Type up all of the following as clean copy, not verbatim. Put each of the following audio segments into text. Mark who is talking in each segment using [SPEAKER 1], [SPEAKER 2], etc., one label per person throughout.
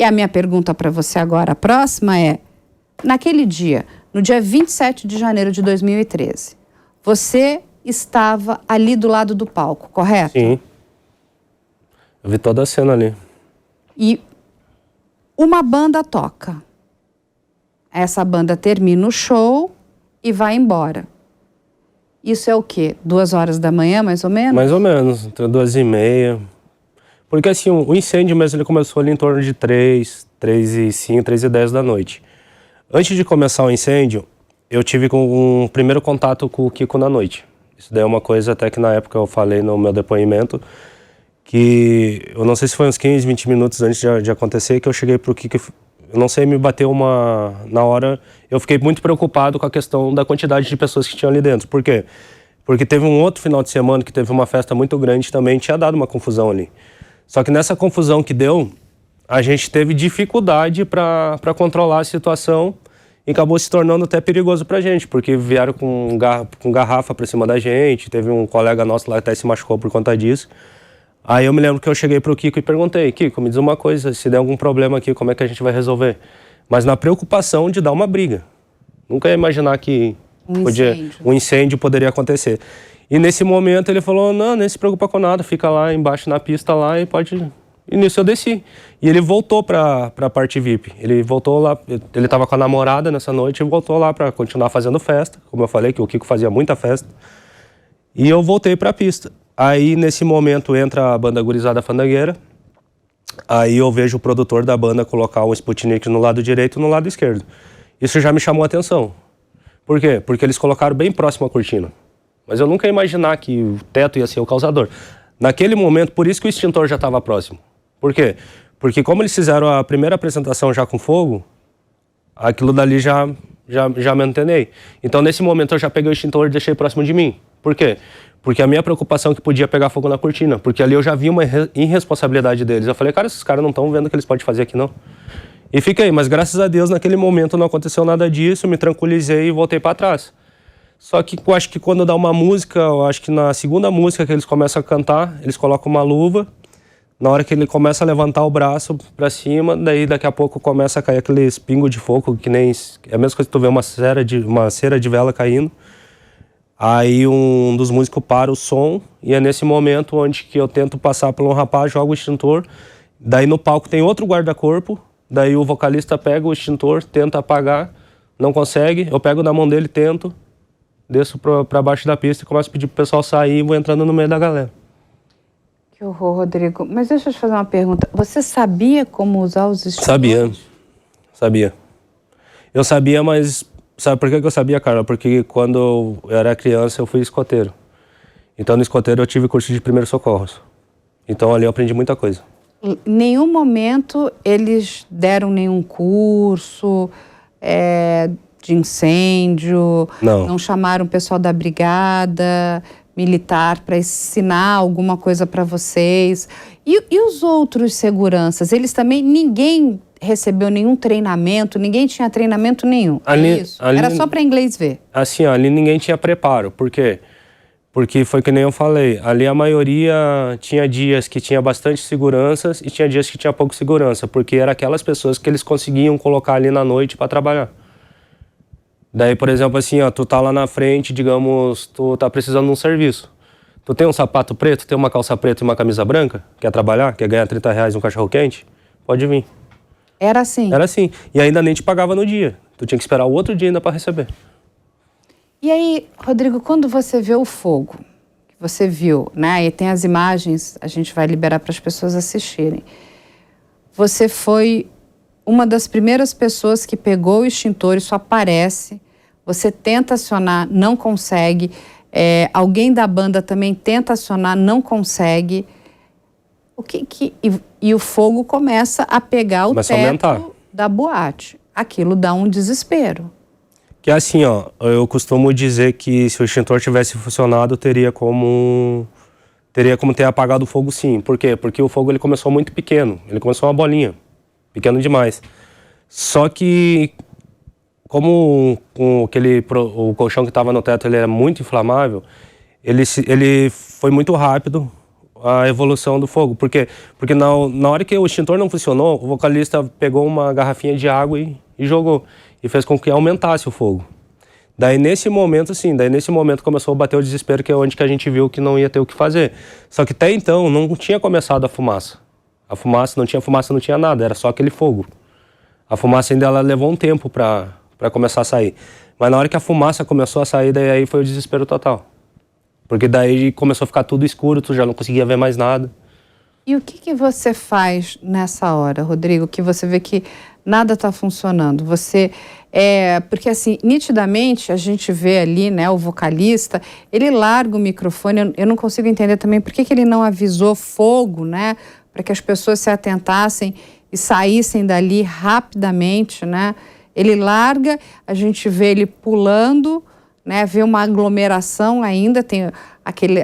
[SPEAKER 1] E a minha pergunta para você agora, a próxima é, naquele dia, no dia 27 de janeiro de 2013, você estava ali do lado do palco, correto?
[SPEAKER 2] Sim. Eu vi toda a cena ali.
[SPEAKER 1] E uma banda toca. Essa banda termina o show e vai embora. Isso é o quê? 2h da manhã, mais ou menos?
[SPEAKER 2] Mais ou menos, entre 2h30. Porque assim, o incêndio mesmo ele começou ali em torno de 3h05, 3h10 da noite. Antes de começar o incêndio, eu tive um primeiro contato com o Kiko na noite. Isso daí é uma coisa até que na época eu falei no meu depoimento, que eu não sei se foi uns 15, 20 minutos antes de acontecer, que eu cheguei pro Kiko, eu não sei, me bateu na hora, eu fiquei muito preocupado com a questão da quantidade de pessoas que tinham ali dentro. Por quê? Porque teve um outro final de semana que teve uma festa muito grande também, tinha dado uma confusão ali. Só que nessa confusão que deu, a gente teve dificuldade para controlar a situação e acabou se tornando até perigoso pra gente, porque vieram com garrafa pra cima da gente, teve um colega nosso lá que até se machucou por conta disso. Aí eu me lembro que eu cheguei pro Kiko e perguntei, Kiko, me diz uma coisa, se der algum problema aqui, como é que a gente vai resolver? Mas na preocupação de dar uma briga. Nunca ia imaginar que um incêndio poderia acontecer. E nesse momento ele falou, não, nem se preocupa com nada, fica lá embaixo na pista lá e pode... E nisso eu desci. E ele voltou pra parte VIP. Ele voltou lá, ele tava com a namorada nessa noite e voltou lá pra continuar fazendo festa. Como eu falei, que o Kiko fazia muita festa. E eu voltei pra pista. Aí nesse momento entra a banda Gurizada Fandangueira. Aí eu vejo o produtor da banda colocar um Sputnik no lado direito e no lado esquerdo. Isso já me chamou a atenção. Por quê? Porque eles colocaram bem próximo à cortina. Mas eu nunca ia imaginar que o teto ia ser o causador. Naquele momento, por isso que o extintor já estava próximo. Por quê? Porque como eles fizeram a primeira apresentação já com fogo, aquilo dali já me antenei. Então nesse momento eu já peguei o extintor e deixei próximo de mim. Por quê? Porque a minha preocupação é que podia pegar fogo na cortina. Porque ali eu já vi uma irresponsabilidade deles. Eu falei, cara, esses caras não estão vendo o que eles podem fazer aqui não. E fiquei, mas graças a Deus naquele momento não aconteceu nada disso, me tranquilizei e voltei para trás. Só que eu acho que quando dá uma música, eu acho que na segunda música que eles começam a cantar, eles colocam uma luva. Na hora que ele começa a levantar o braço pra cima, daí daqui a pouco começa a cair aqueles pingos de fogo, que nem... É a mesma coisa que tu vê uma cera de vela caindo. Aí um dos músicos para o som, e é nesse momento onde que eu tento passar por um rapaz, jogo o extintor. Daí no palco tem outro guarda-corpo, daí o vocalista pega o extintor, tenta apagar, não consegue. Eu pego na mão dele, tento, desço pra baixo da pista e começo a pedir pro pessoal sair e vou entrando no meio da galera.
[SPEAKER 1] Que horror, Rodrigo. Mas deixa eu te fazer uma pergunta. Você sabia como usar os extintores?
[SPEAKER 2] Sabia. Eu sabia, mas... Sabe por que eu sabia, Carla? Porque quando eu era criança eu fui escoteiro. Então no escoteiro eu tive curso de primeiros socorros. Então ali eu aprendi muita coisa.
[SPEAKER 1] Em nenhum momento eles deram nenhum curso de incêndio? Não chamaram o pessoal da brigada militar para ensinar alguma coisa para vocês? E os outros seguranças? Eles também, ninguém recebeu nenhum treinamento, ninguém tinha treinamento nenhum, era só para inglês ver?
[SPEAKER 2] Assim, ali ninguém tinha preparo, por quê? Porque foi que nem eu falei, ali a maioria tinha dias que tinha bastante seguranças e tinha dias que tinha pouco segurança, porque eram aquelas pessoas que eles conseguiam colocar ali na noite para trabalhar. Daí, por exemplo, assim, ó, tu tá lá na frente, digamos, tu tá precisando de um serviço. Tu tem um sapato preto, tem uma calça preta e uma camisa branca, quer trabalhar, quer ganhar R$30 um cachorro quente? Pode vir.
[SPEAKER 1] Era assim?
[SPEAKER 2] Era assim. E ainda nem te pagava no dia. Tu tinha que esperar o outro dia ainda para receber.
[SPEAKER 1] E aí, Rodrigo, quando você vê o fogo, que você viu, né? E tem as imagens, a gente vai liberar para as pessoas assistirem. Você foi uma das primeiras pessoas que pegou o extintor, isso aparece. Você tenta acionar, não consegue. Alguém da banda também tenta acionar, não consegue. E o fogo começa a pegar o teto da boate. Aquilo dá um desespero.
[SPEAKER 2] Que é assim, ó, eu costumo dizer que se o extintor tivesse funcionado, teria como ter apagado o fogo, sim. Por quê? Porque o fogo ele começou muito pequeno, ele começou uma bolinha, pequeno demais. Só que, como o colchão que estava no teto ele era muito inflamável, ele foi muito rápido. a evolução do fogo. Porque na hora que o extintor não funcionou, o vocalista pegou uma garrafinha de água e jogou. E fez com que aumentasse o fogo. Daí nesse momento começou a bater o desespero, que é onde que a gente viu que não ia ter o que fazer. Só que até então não tinha começado a fumaça. A fumaça, não tinha nada, era só aquele fogo. A fumaça ainda ela levou um tempo para começar a sair. Mas na hora que a fumaça começou a sair, daí aí foi o desespero total. Porque daí começou a ficar tudo escuro, tu já não conseguia ver mais nada.
[SPEAKER 1] E o que você faz nessa hora, Rodrigo, que você vê que nada está funcionando? Porque assim, nitidamente a gente vê ali, né, o vocalista, ele larga o microfone, eu não consigo entender também por que ele não avisou fogo, né, para que as pessoas se atentassem e saíssem dali rapidamente, né? Ele larga, a gente vê ele pulando, né, vê uma aglomeração ainda, tem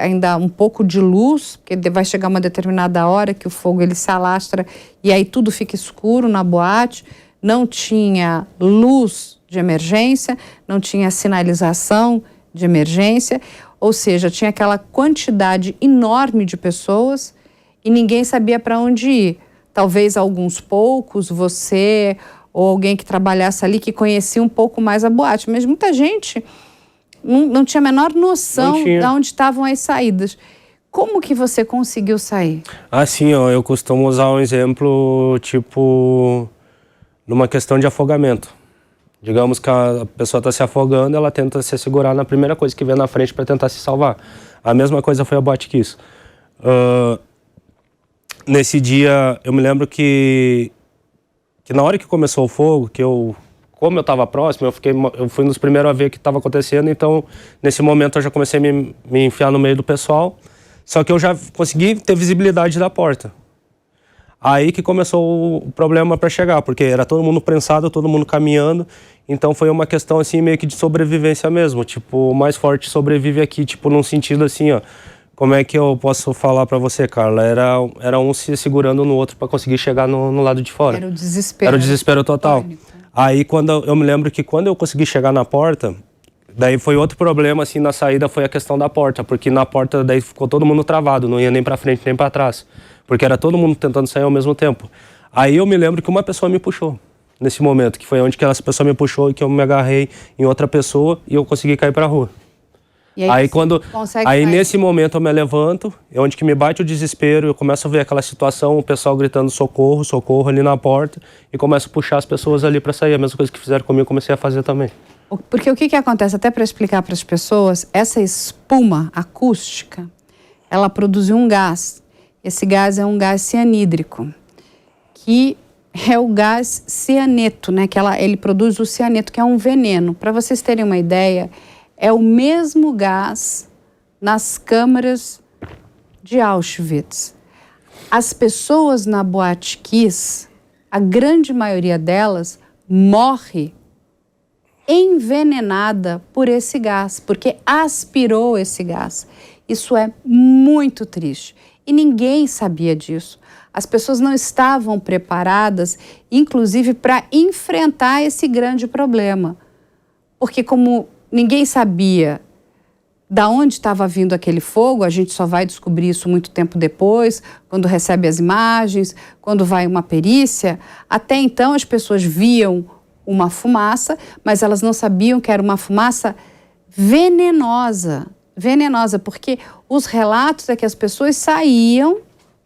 [SPEAKER 1] ainda um pouco de luz, porque vai chegar uma determinada hora que o fogo ele se alastra e aí tudo fica escuro na boate. Não tinha luz de emergência, não tinha sinalização de emergência, ou seja, tinha aquela quantidade enorme de pessoas e ninguém sabia para onde ir. Talvez alguns poucos, você ou alguém que trabalhasse ali que conhecia um pouco mais a boate, mas muita gente não tinha a menor noção de onde estavam as saídas. Como que você conseguiu sair?
[SPEAKER 2] Assim, ó, eu costumo usar um exemplo, tipo, numa questão de afogamento. Digamos que a pessoa está se afogando, ela tenta se segurar na primeira coisa que vê na frente para tentar se salvar. A mesma coisa foi a Boate Kiss. Nesse dia, eu me lembro que na hora que começou o fogo, como eu estava próximo, eu fui um dos primeiros a ver o que estava acontecendo, então nesse momento eu já comecei a me enfiar no meio do pessoal, só que eu já consegui ter visibilidade da porta. Aí que começou o problema para chegar, porque era todo mundo prensado, todo mundo caminhando, então foi uma questão assim meio que de sobrevivência mesmo, tipo, o mais forte sobrevive aqui, tipo, num sentido assim, ó, como é que eu posso falar para você, Carla? Era um se segurando no outro para conseguir chegar no lado de fora.
[SPEAKER 1] Era o desespero.
[SPEAKER 2] Era o desespero total. Aí eu me lembro que quando eu consegui chegar na porta, daí foi outro problema assim na saída, foi a questão da porta, porque na porta daí ficou todo mundo travado, não ia nem para frente nem para trás, porque era todo mundo tentando sair ao mesmo tempo. Aí eu me lembro que uma pessoa me puxou nesse momento, que foi onde que essa pessoa me puxou e que eu me agarrei em outra pessoa e eu consegui cair para a rua.
[SPEAKER 1] E aí,
[SPEAKER 2] nesse momento eu me levanto, é onde que me bate o desespero, eu começo a ver aquela situação, o pessoal gritando socorro, socorro ali na porta e começo a puxar as pessoas ali para sair. A mesma coisa que fizeram comigo, eu comecei a fazer também.
[SPEAKER 1] Porque o que acontece, até para explicar para as pessoas, essa espuma acústica, ela produziu um gás. Esse gás é um gás cianídrico, que é o gás cianeto, né? Ele produz o cianeto, que é um veneno. Para vocês terem uma ideia, é o mesmo gás nas câmaras de Auschwitz. As pessoas na Boate Kiss, a grande maioria delas, morre envenenada por esse gás, porque aspirou esse gás. Isso é muito triste. E ninguém sabia disso. As pessoas não estavam preparadas, inclusive, para enfrentar esse grande problema. Porque como ninguém sabia da onde estava vindo aquele fogo, a gente só vai descobrir isso muito tempo depois, quando recebe as imagens, quando vai uma perícia. Até então as pessoas viam uma fumaça, mas elas não sabiam que era uma fumaça venenosa. Venenosa, porque os relatos é que as pessoas saíam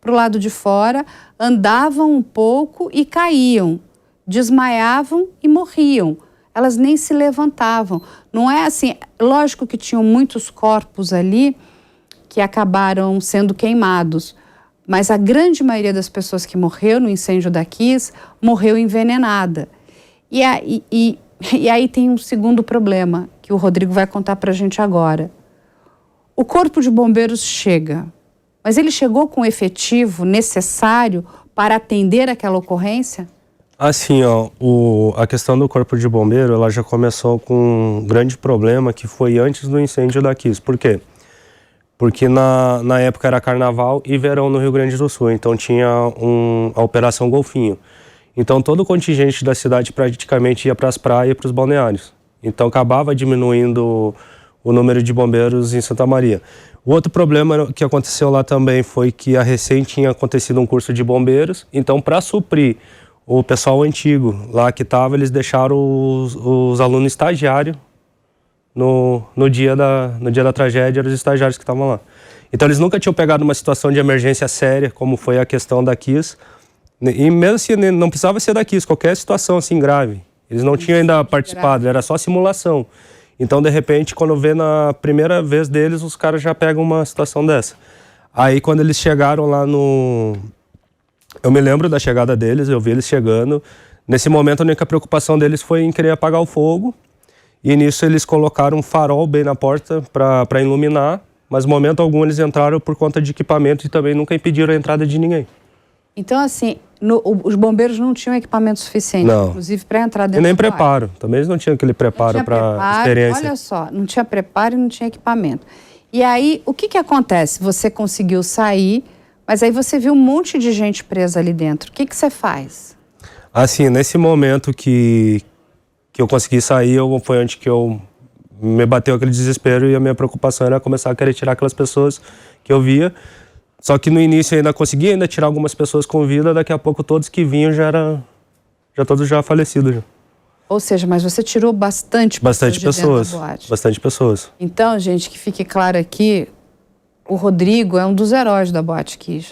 [SPEAKER 1] para o lado de fora, andavam um pouco e caíam, desmaiavam e morriam. Elas nem se levantavam. Não é assim, lógico que tinham muitos corpos ali que acabaram sendo queimados, mas a grande maioria das pessoas que morreu no incêndio da Kiss morreu envenenada. E aí tem um segundo problema que o Rodrigo vai contar para a gente agora. O corpo de bombeiros chega, mas ele chegou com o efetivo necessário para atender aquela ocorrência?
[SPEAKER 2] Assim, ó, a questão do corpo de bombeiro, ela já começou com um grande problema que foi antes do incêndio da Kiss. Por quê? Porque na época era carnaval e verão no Rio Grande do Sul, então tinha a Operação Golfinho. Então todo o contingente da cidade praticamente ia para as praias e para os balneários. Então acabava diminuindo o número de bombeiros em Santa Maria. O outro problema que aconteceu lá também foi que a recém tinha acontecido um curso de bombeiros, então para suprir o pessoal antigo lá que estava, eles deixaram os alunos estagiários no dia da tragédia, eram os estagiários que estavam lá. Então eles nunca tinham pegado uma situação de emergência séria, como foi a questão da KISS, e mesmo assim não precisava ser da KISS, qualquer situação assim grave. Eles não tinham ainda participado, era só simulação. Então, de repente, quando vê na primeira vez deles, os caras já pegam uma situação dessa. Aí, quando eles chegaram lá no... Eu me lembro da chegada deles, eu vi eles chegando. Nesse momento, a única preocupação deles foi em querer apagar o fogo. E nisso, eles colocaram um farol bem na porta para iluminar. Mas, no momento algum, eles entraram por conta de equipamento e também nunca impediram a entrada de ninguém.
[SPEAKER 1] Então, assim, os bombeiros não tinham equipamento suficiente, não, inclusive, para entrar dentro do
[SPEAKER 2] E nem preparo. Também eles não tinham aquele preparo para experiência.
[SPEAKER 1] Olha só, não tinha preparo e não tinha equipamento. E aí, o que acontece? Você conseguiu sair, mas aí você viu um monte de gente presa ali dentro. O que você faz?
[SPEAKER 2] Assim, nesse momento que eu consegui sair, foi onde que me bateu aquele desespero e a minha preocupação era começar a querer tirar aquelas pessoas que eu via. Só que no início eu ainda consegui tirar algumas pessoas com vida, daqui a pouco todos que vinham todos já falecidos. Já.
[SPEAKER 1] Ou seja, mas você tirou bastante pessoas.
[SPEAKER 2] Bastante pessoas.
[SPEAKER 1] Então, gente, que fique claro aqui, o Rodrigo é um dos heróis da Boate Kiss.